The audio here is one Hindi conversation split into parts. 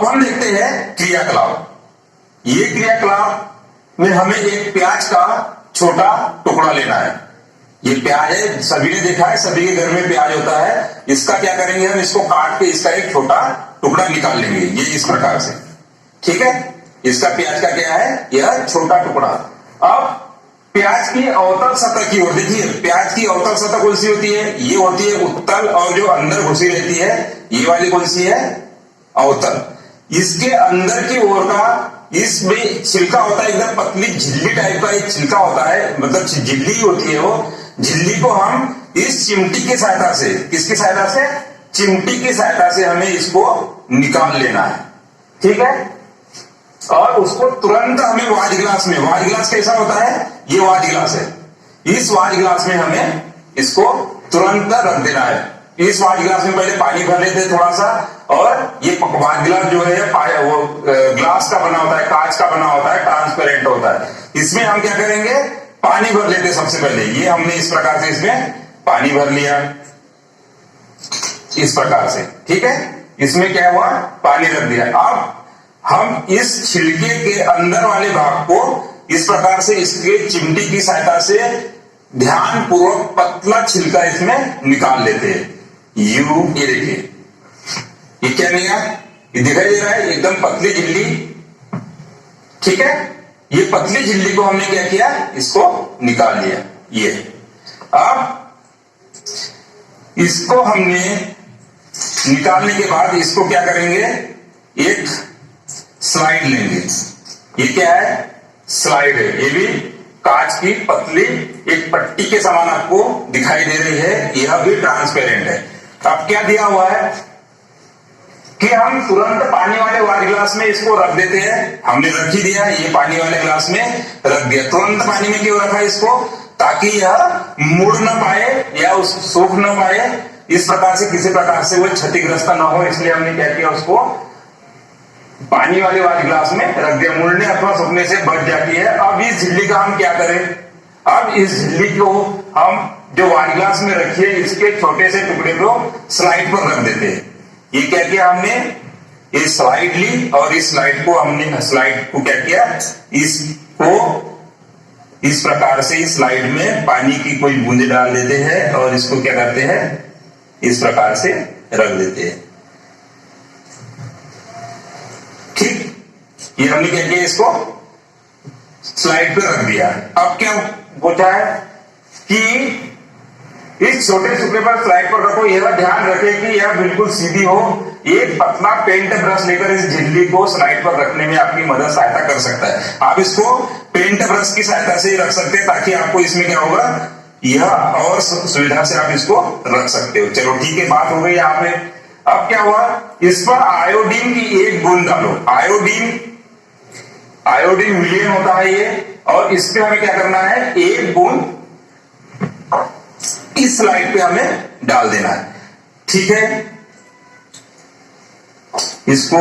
अब हम देखते हैं क्रियाकलाप। ये क्रियाकलाप में हमें एक प्याज का छोटा टुकड़ा लेना है। ये प्याज है, सभी ने देखा है, सभी के घर में प्याज होता है। इसका क्या करेंगे, हम इसको काट के इसका एक छोटा टुकड़ा निकाल लेंगे, ये इस प्रकार से। ठीक है, इसका प्याज का क्या है, यह छोटा टुकड़ा। अब प्याज की अवतल सतह की ओर देखिए, प्याज की अवतल सतह कौन सी होती है, ये होती है उत्तल, और जो अंदर घुसी रहती है ये वाली कौन सी है, अवतल। इसके अंदर की ओर का इसमें छिलका होता है, एकदम पतली झिल्ली टाइप का एक छिलका होता है, मतलब झिल्ली होती है वो। झिल्ली को हम इस चिमटी की सहायता से, किसकी सहायता से, चिमटी की सहायता से हमें इसको निकाल लेना है। ठीक है, और उसको तुरंत हमें वाज ग्लास में, वाज ग्लास कैसा होता है, ये वाज ग्लास है, इस वाज ग्लास में हमें इसको तुरंत रख देना है। इस वाज ग्लास में पहले पानी भर लेते हैं थोड़ा सा, और ये वाज ग्लास जो है वो ग्लास का बना होता है, कांच का बना होता है, ट्रांसपेरेंट होता है। इसमें हम क्या करेंगे, पानी भर लेते हैं सबसे पहले। ये हमने इस प्रकार से इसमें पानी भर लिया, इस प्रकार से। ठीक है, इसमें क्या हुआ, पानी रख दिया। अब हम इस छिलके के अंदर वाले भाग को इस प्रकार से इसके चिमटी की सहायता से ध्यान पूर्वक पतला छिलका इसमें निकाल लेते हैं। ये देखिए, ये क्या निकला, ये दिखाई दे रहा है, एकदम पतली झिल्ली। ठीक है, ये पतली झिल्ली को हमने क्या किया, इसको निकाल लिया। ये अब इसको हमने निकालने के बाद इसको क्या करेंगे, एक स्लाइड लेंगे। ये क्या है, स्लाइड है, ये भी कांच की पतली एक पट्टी के समान आपको दिखाई दे रही है, यह भी ट्रांसपेरेंट है। अब क्या दिया हुआ है कि हम तुरंत पानी वाले वाले ग्लास में इसको रख देते हैं। हमने रख ही दिया, ये पानी वाले ग्लास में रख दिया। तुरंत पानी में क्यों रखा इसको, ताकि यह मुड़ न पाए या सूख न पाए, इस प्रकार से किसी प्रकार से वो क्षतिग्रस्त न हो, इसलिए हमने क्या किया, उसको पानी वाले ग्लास में रख दिया। मुड़ने अथवा सूखने से बच जाती है। अब इस झिल्ली का हम क्या करें, अब इस झिल्ली को हम जो वाइन ग्लास में रखिए, इसके छोटे से टुकड़े को स्लाइड पर रख देते हैं। ये क्या किया हमने, ये स्लाइड ली, और इस स्लाइड को हमने, स्लाइड को क्या किया, इसको इस प्रकार से इस स्लाइड में पानी की कोई बूंदे डाल देते हैं, और इसको क्या करते हैं, इस प्रकार से रख देते हैं। ठीक, ये हमने क्या किया, इसको स्लाइड पे रख दिया। अब क्या होता है कि इस छोटे टुकड़े पर स्लाइड पर रखो, यह ध्यान रखें कि यह बिल्कुल सीधी हो। एक पतला पेंट ब्रश लेकर इस झिल्ली को स्लाइड पर रखने में आपकी मदद सहायता कर सकता है। आप इसको पेंट ब्रश की सहायता से रख सकते हैं, ताकि आपको इसमें क्या होगा, यह और सुविधा से आप इसको रख सकते हो। चलो ठीक है, बात हो गई यहाँ पे। अब क्या हुआ, इस पर आयोडीन की एक बूंद डालो। आयोडीन विलयन होता है ये, और इस पे हमें क्या करना है, एक बूंद इस स्लाइड पे हमें डाल देना है। ठीक है, इसको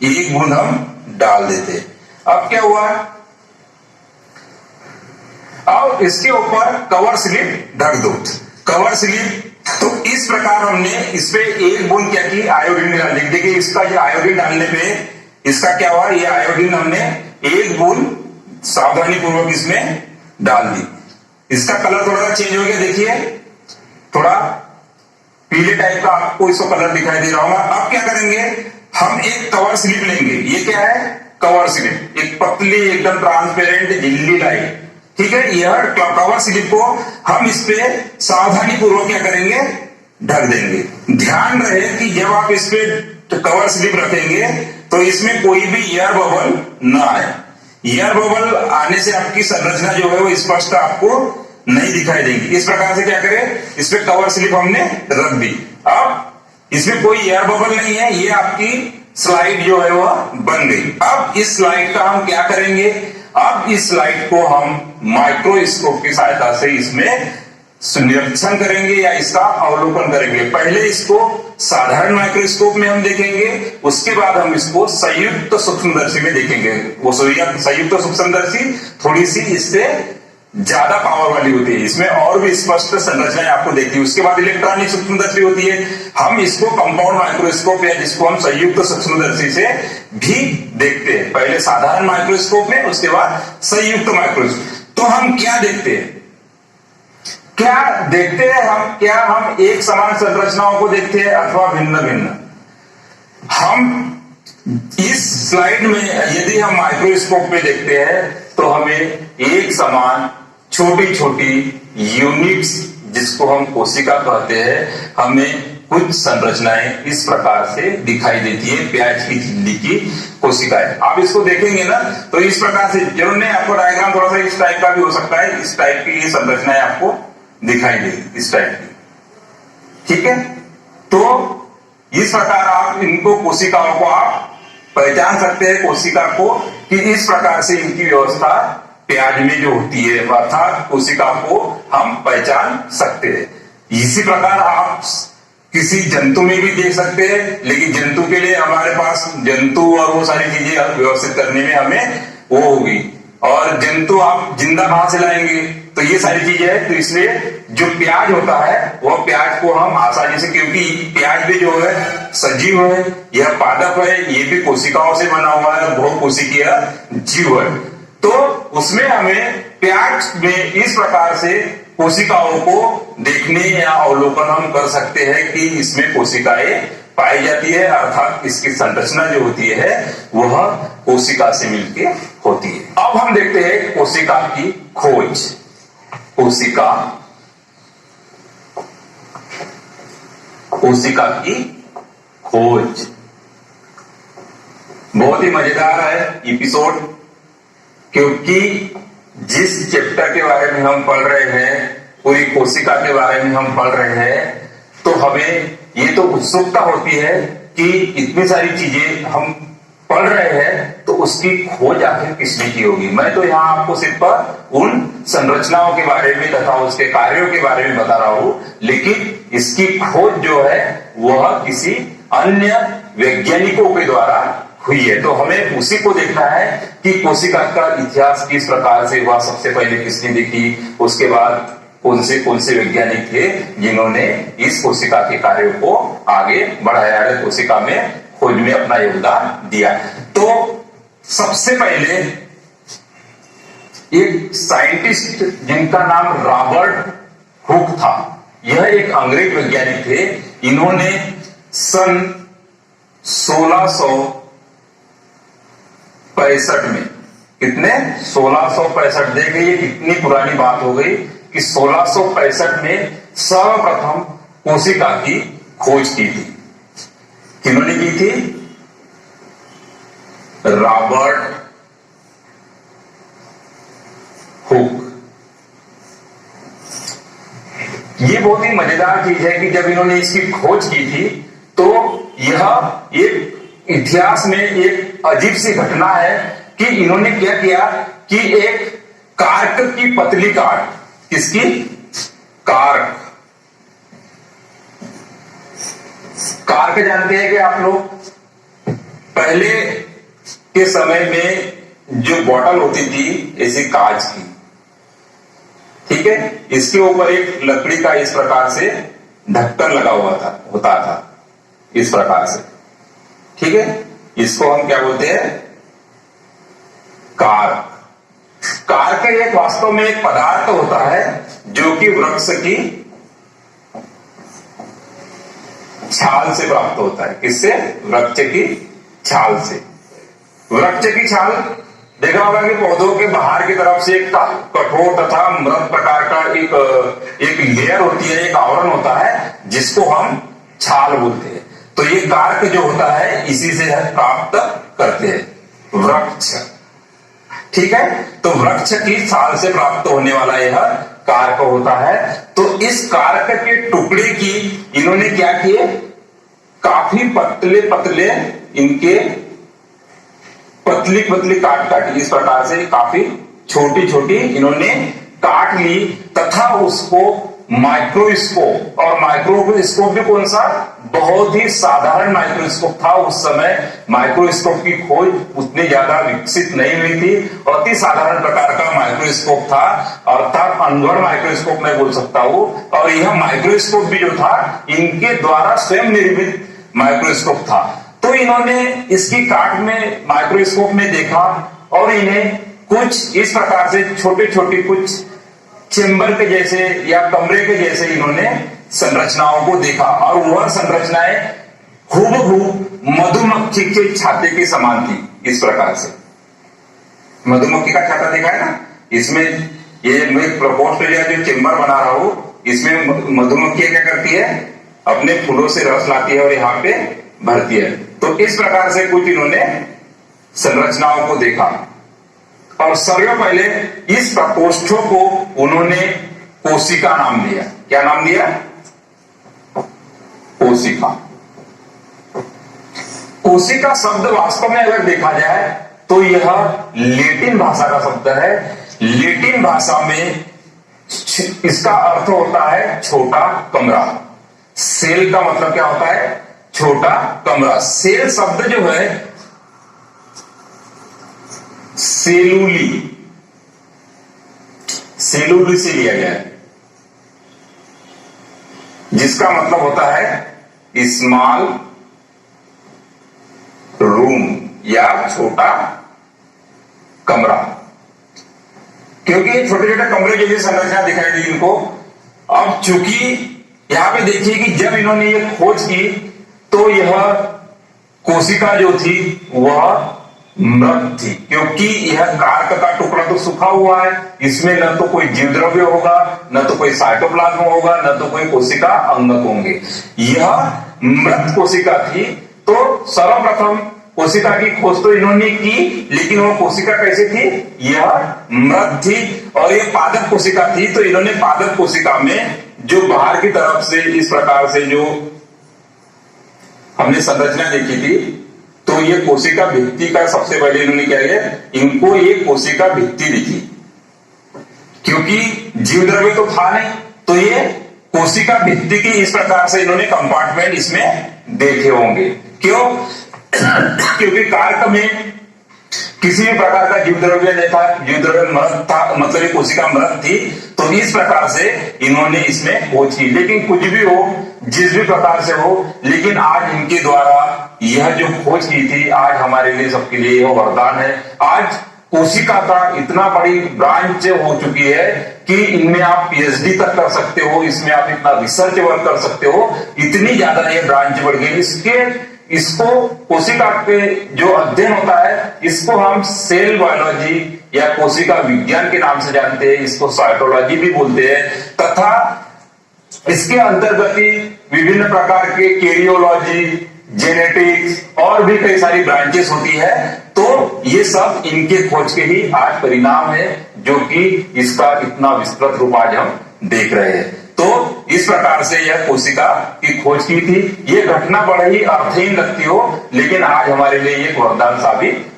एक बूंद हम डाल देते। अब क्या हुआ, अब इसके ऊपर कवर स्लिप ढक दो। कवर स्लिप, तो इस प्रकार हमने इस पे एक बूंद क्या की, आयोडीन डाल दी। देखिए इसका ये आयोडीन डालने पे इसका क्या हुआ, ये आयोडीन हमने एक बूंद सावधानी पूर्वक इसमें डाल दी। इसका कलर थोड़ा सा चेंज हो गया, देखिए थोड़ा पीले टाइप का आपको इसको कलर दिखाई दे रहा होगा। अब क्या करेंगे, हम एक कवर स्लिप लेंगे। ये क्या है, कवर स्लिप, एक पतली एकदम ट्रांसपेरेंट झिल्ली लाइट। ठीक है, यह कवर स्लिप को हम इस पे सावधानी पूर्वक क्या करेंगे, ढक देंगे। ध्यान रहे कि जब आप इस पे कवर स्लिप रखेंगे तो इसमें कोई भी एयर बबल ना आए। एयर बबल आने से आपकी संरचना जो है वो स्पष्ट आपको नहीं दिखाई देगी। इस प्रकार से क्या करें, इस पे कवर स्लिप हमने रख दी। अब इसमें कोई एयर बबल नहीं है, ये आपकी स्लाइड जो है वह बन गई। अब इस स्लाइड का हम क्या करेंगे, अब इस स्लाइड को हम माइक्रोस्कोप की सहायता से इसमें निरीक्षण करेंगे या इसका अवलोकन करेंगे। पहले इसको साधारण माइक्रोस्कोप में हम देखेंगे, उसके बाद हम इसको संयुक्त सूक्ष्मदर्शी में देखेंगे। वो संयुक्त सूक्ष्मदर्शी थोड़ी सी इससे ज्यादा पावर वाली होती है, इसमें और भी स्पष्ट संरचनाएं आपको देखती है। उसके बाद इलेक्ट्रॉनिक सूक्ष्मदर्शी होती है, हम इसको कंपाउंड माइक्रोस्कोप या जिसको हम संयुक्त सूक्ष्मदर्शी से भी देखते हैं। पहले साधारण माइक्रोस्कोप में, उसके बाद संयुक्त माइक्रोस्कोप। तो हम क्या देखते हैं, हम क्या हम एक समान संरचनाओं को देखते हैं अथवा भिन्न भिन्न। हम इस स्लाइड में यदि हम माइक्रोस्कोप में देखते हैं तो हमें एक समान छोटी छोटी यूनिट्स, जिसको हम कोशिका कहते हैं, हमें कुछ संरचनाएं इस प्रकार से दिखाई देती है। प्याज की झिल्ली की कोशिकाएं, आप इसको देखेंगे ना तो इस प्रकार से, जरूर नहीं आपको डायग्राम थोड़ा सा इस टाइप का भी हो सकता है, इस टाइप की ये संरचनाएं आपको दिखाई देगी, इस टाइप की। ठीक है, तो इस प्रकार आप इनको कोशिकाओं को आप पहचान सकते हैं, कोशिका को, कि इस प्रकार से इनकी व्यवस्था प्याज में जो होती है, अर्थात कोशिका को हम पहचान सकते हैं। इसी प्रकार आप किसी जंतु में भी देख सकते हैं, लेकिन जंतु के लिए हमारे पास जंतु और वो सारी चीजें व्यवस्थित करने में हमें वो होगी, और जंतु आप जिंदा कहां से लाएंगे, तो ये सारी चीजें है। तो इसलिए जो प्याज होता है वह प्याज को हम आसानी से, क्योंकि प्याज भी जो है सजीव है, यह पादप है, ये भी कोशिकाओं से बना हुआ है, बहुकोशिकीय जीव है। तो उसमें हमें प्याज में इस प्रकार से कोशिकाओं को देखने या अवलोकन हम कर सकते हैं कि इसमें कोशिकाएं पाई जाती है, अर्थात इसकी संरचना जो होती है वह कोशिका से मिलके होती है। अब हम देखते हैं कोशिका की खोज। कोशिका की खोज बहुत ही मजेदार है एपिसोड, क्योंकि जिस चैप्टर के बारे में हम पढ़ रहे हैं, पूरी कोशिका के बारे में हम पढ़ रहे हैं, तो हमें ये तो उत्सुकता होती है कि इतनी सारी चीजें हम पढ़ रहे हैं, तो उसकी खोज आखिर किसने की होगी। मैं तो यहाँ आपको सिर्फ उन संरचनाओं के बारे में तथा उसके कार्यों के बारे में बता रहा हूं, लेकिन इसकी खोज जो है वह किसी अन्य वैज्ञानिकों के द्वारा हुई है। तो हमें उसी को देखना है कि कोशिका का इतिहास किस प्रकार से हुआ, सबसे पहले किसने देखी, उसके बाद कौन से वैज्ञानिक थे जिन्होंने इस कोशिका के कार्यों को आगे बढ़ाया है, कोशिका में खोज में अपना योगदान दिया। तो सबसे पहले एक साइंटिस्ट जिनका नाम रॉबर्ट हुक था, यह एक अंग्रेज वैज्ञानिक थे। इन्होंने सन 1665 में, कितने 1665, देखिए ये कितनी पुरानी बात हो गई कि 1665 में सर्वप्रथम कोशिका की खोज की थी। किन्होंने की थी? Robert Hooke. ये बहुत ही मजेदार चीज है कि जब इन्होंने इसकी खोज की थी तो यह एक इतिहास में एक अजीब सी घटना है कि इन्होंने क्या किया कि एक कार्क की पतली काट, किसकी? कार्क। कार्क जानते हैं कि आप लोग? पहले के समय में जो बोतल होती थी ऐसी कांच की, ठीक है, इसके ऊपर एक लकड़ी का इस प्रकार से ढक्कन लगा हुआ होता था, इस प्रकार से, ठीक है। इसको हम क्या बोलते हैं? कार्क। कार्क एक वास्तव में एक पदार्थ होता है जो कि वृक्ष की छाल से प्राप्त होता है। किससे? वृक्ष की छाल से। वृक्ष की छाल देखा होगा कि पौधों के बाहर की तरफ से एक कठोर तथा मृत प्रकार का एक लेयर होती है, एक आवरण होता है, जिसको हम छाल बोलते हैं। तो ये कार्क जो होता है इसी से प्राप्त करते हैं वृक्ष, ठीक है। तो वृक्ष की छाल से प्राप्त होने वाला यह कार्क होता है। तो इस कार्क के टुकड़े की इन्होंने क्या किए? काफी पतले पतले इनके पतली पतली काटी, इस प्रकार से काफी छोटी छोटी इन्होंने काट ली तथा उसको माइक्रोस्कोप, और माइक्रोस्कोप भी कौन सा, बहुत ही साधारण माइक्रोस्कोप था। उस समय माइक्रोस्कोप की खोज उतनी ज्यादा विकसित नहीं हुई थी, अति साधारण प्रकार का माइक्रोस्कोप था, अर्थात अनगढ़ माइक्रोस्कोप मैं बोल सकता हूं। और यह माइक्रोस्कोप भी जो था इनके द्वारा स्वयं निर्मित माइक्रोस्कोप था। तो इन्होंने इसकी काट में माइक्रोस्कोप में देखा और इन्हें कुछ इस प्रकार से छोटे छोटे कुछ चेंबर के जैसे या कमरे के जैसे इन्होंने संरचनाओं को देखा, और वह संरचनाएं हूबहू मधुमक्खी के छाते के समान थी। इस प्रकार से मधुमक्खी का छाता देखा है ना, इसमें ये मैं प्रपोस्ट या जो चेंबर बना रहा हूं, इसमें मधुमक्खी क्या करती है, अपने फूलों से रस लाती है और यहाँ पे भरती है। तो इस प्रकार से कुछ इन्होंने संरचनाओं को देखा, और सर्व पहले इस प्रकोष्ठों को उन्होंने कोशिका नाम दिया। क्या नाम दिया, कोशिका। कोशिका शब्द वास्तव में अगर देखा जाए तो यह लैटिन भाषा का शब्द है। लैटिन भाषा में इसका अर्थ होता है छोटा कमरा। सेल का मतलब क्या होता है, छोटा कमरा। सेल शब्द जो है सेलुली से लिया गया है, जिसका मतलब होता है स्मॉल रूम या छोटा कमरा। क्योंकि ये छोटे छोटे कमरे जैसी संरचना दिखाई दी इनको। अब चूंकि यहां पे देखिए कि जब इन्होंने ये खोज की तो यह कोशिका जो थी वह मृत थी, क्योंकि यह कार्क का टुकड़ा तो सूखा हुआ है, इसमें न तो कोई जीव द्रव्य होगा, न तो कोई साइटोप्लाज्म होगा, न तो कोई कोशिका अंगक होंगे। यह मृत कोशिका थी। तो सर्वप्रथम कोशिका की खोज तो इन्होंने की, लेकिन वह कोशिका कैसे थी, यह मृत थी और ये पादप कोशिका थी। तो इन्होंने पादप कोशिका में जो बाहर की तरफ से इस प्रकार से जो हमने संरचना देखी थी, तो ये कोशिका भित्ति का सबसे पहले इन्होंने क्या किया, इनको ये कोशिका भित्ति दिखी, क्योंकि जीव द्रव्य तो था नहीं। तो ये कोशिका भित्ति की इस प्रकार से इन्होंने कंपार्टमेंट इसमें देखे होंगे। क्यों, क्योंकि कार्क में किसी भी प्रकार का जीव द्रव्य नहीं था, जीव द्रव्य मृत था, मतलब ये कोशिका मृत थी। तो इस प्रकार से इन्होंने इसमें खोज की। लेकिन कुछ भी हो, जिस भी प्रकार से हो, लेकिन आज इनके द्वारा यह जो खोज की थी, आज हमारे लिए सबके लिए यह वरदान है। आज कोशिका का इतना बड़ी ब्रांच हो चुकी है कि इनमें आप पीएचडी तक कर सकते हो, इसमें आप इतना रिसर्च वर्क कर सकते हो, इतनी ज्यादा ये ब्रांच बढ़ गई। इसको कोशिका के जो अध्ययन होता है, इसको हम सेल बायोलॉजी या कोशिका विज्ञान के नाम से जानते हैं, इसको साइटोलॉजी भी बोलते हैं। तथा इसके अंतर्गत ही विभिन्न प्रकार के कैरियोलॉजी, जेनेटिक्स और भी कई सारी ब्रांचेस होती है। तो ये सब इनके खोज के ही आज परिणाम है, जो कि इसका इतना विस्तृत रूप आज हम देख रहे हैं। तो इस प्रकार से यह कोशिका की खोज की थी। ये घटना बड़ी ही अर्थहीन लगती हो, लेकिन आज हमारे लिए एक वरदान साबित